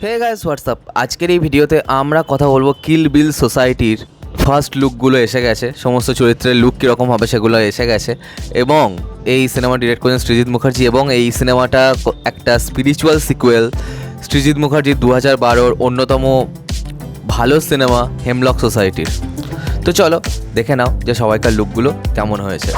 Hey guys WhatsApp, আজকের এই ভিডিওতে আমরা কথা বলবো কিল বিল সোসাইটির ফার্স্ট লুকগুলো এসে গেছে, সমস্ত চরিত্রের লুক কীরকম হবে সেগুলো এসে গেছে। এবং এই সিনেমা ডিরেক্ট করেছেন সৃজিত মুখার্জি, এবং এই সিনেমাটা একটা স্পিরিচুয়াল সিকুয়েল সৃজিত মুখার্জির 2012 অন্যতম ভালো সিনেমা হেমলক সোসাইটির। তো চলো দেখে নাও যে সবাইকার লুকগুলো কেমন হয়েছে।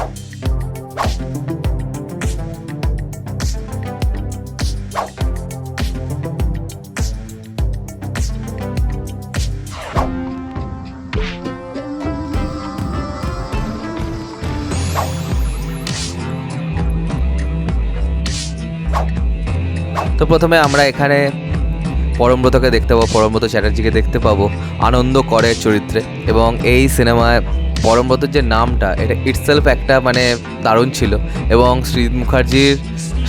তো প্রথমে আমরা এখানে পরমব্রতকে দেখতে পাবো, পরমব্রত চ্যাটার্জিকে দেখতে পাবো আনন্দ করের চরিত্রে। এবং এই সিনেমায় পরমব্রতর যে নামটা, এটা ইটসেলফ একটা দারুণ ছিল। এবং সৃজিত মুখার্জির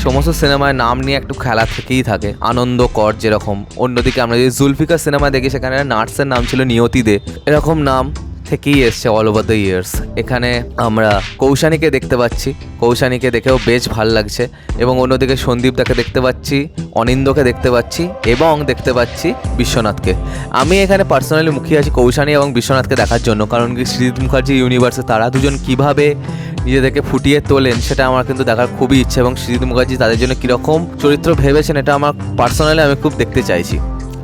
সমস্ত সিনেমায় নাম নিয়ে একটু খেলা থেকেই থাকে, আনন্দ কর যেরকম। অন্যদিকে আমরা যদি জুলফিকার সিনেমা দেখি, সেখানে নার্সের নাম ছিল নিয়তি দে, এরকম নাম থেকেই এসছে অল ওভার দ্য ইয়ার্স। এখানে আমরা কৌশানীকে দেখতে পাচ্ছি, কৌশানীকে দেখেও বেশ ভাল লাগছে। এবং অন্যদিকে সন্দীপদাকে দেখতে পাচ্ছি, অনিন্দকে দেখতে পাচ্ছি, এবং দেখতে পাচ্ছি বিশ্বনাথকে। আমি এখানে পার্সোনালি মুখিয়ে আছি কৌশানী এবং বিশ্বনাথকে দেখার জন্য, কারণ কি সৃজিত মুখার্জি ইউনিভার্সে তারা দুজন কীভাবে নিজেদেরকে ফুটিয়ে তোলেন সেটা আমার কিন্তু দেখার খুবই ইচ্ছে। এবং সৃজিত মুখার্জি তাদের জন্য কীরকম চরিত্র ভেবেছেন এটা আমার পার্সোনালি আমি খুব দেখতে চাইছি।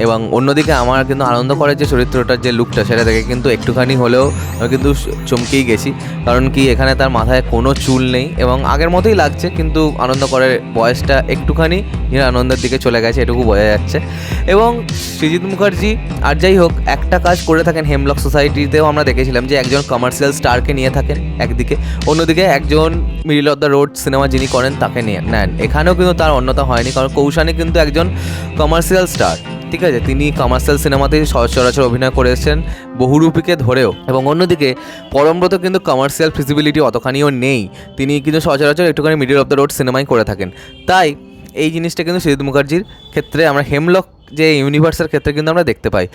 এবং অন্যদিকে আমার কিন্তু আনন্দ করার যে চরিত্রটার যে লুকটা, সেটা দেখে কিন্তু একটুখানি হলেও আমি কিন্তু চমকেই গেছি। কারণ কি এখানে তার মাথায় কোনো চুল নেই এবং আগের মতোই লাগছে, কিন্তু আনন্দ করার বয়সটা একটুখানি আনন্দের দিকে চলে গেছে, এটুকু বোঝা যাচ্ছে। এবং সৃজিত মুখার্জি আর যাই হোক একটা কাজ করে থাকেন হেমলক সোসাইটিতেও আমরা দেখেছিলাম যে একজন কমার্শিয়াল স্টারকে নিয়ে থাকেন একদিকে, অন্যদিকে একজন middle of the road cinema যিনি করেন তাকে নিয়ে নেন। এখানেও কিন্তু তার অন্যতা হয়নি, কারণ কৌশানী কিন্তু একজন কমার্শিয়াল স্টার, ঠিক আছে, তিনি কমার্শিয়াল সিনেমাতেই সচরাচর অভিনয় করেছেন বহুরূপীকে ধরেও। এবং অন্যদিকে পরমব্রত কিন্তু কমার্শিয়াল ফিজিবিলিটি অতখানিও নেই, তিনি কিন্তু সচরাচর একটুখানি মিডল অফ দ্য রোড সিনেমাই করে থাকেন। তাই এই জিনিসটা কিন্তু সৃজিত মুখার্জির ক্ষেত্রে আমরা হেমলক যে ইউনিভার্সের ক্ষেত্রে কিন্তু আমরা দেখতে পাই।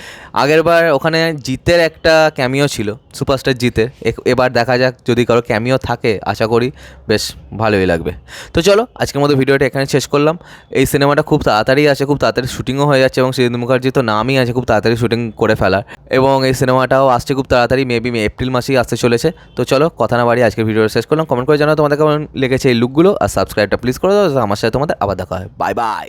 আগেরবার ওখানে জিতের একটা ক্যামিও ছিল, সুপারস্টার জিতের। এবার দেখা যাক, যদি কারো ক্যামিও থাকে আশা করি বেশ ভালোই লাগবে। তো চলো আজকের মতো ভিডিওটা এখানে শেষ করলাম। এই সিনেমাটা খুব তাড়াতাড়ি আছে, খুব তাড়াতাড়ি শুটিংও হয়ে যাচ্ছে, এবং সৃজিত মুখার্জি তো নামই আছে খুব তাড়াতাড়ি শুটিং করে ফেলার। এবং এই সিনেমাটাও আসছে খুব তাড়াতাড়ি, মেবি এপ্রিল মাসেই আসতে চলেছে। তো চলো কথা না বাড়ি আজকের ভিডিওটা শেষ করলাম। কমেন্ট করে জানাও তোমাদের কেমন লেগেছে এই লুকগুলো, আর সাবস্ক্রাইবটা প্লিজ করে দাও। আমার সাথে তোমাদের আবার দেখা হয়। Bye bye.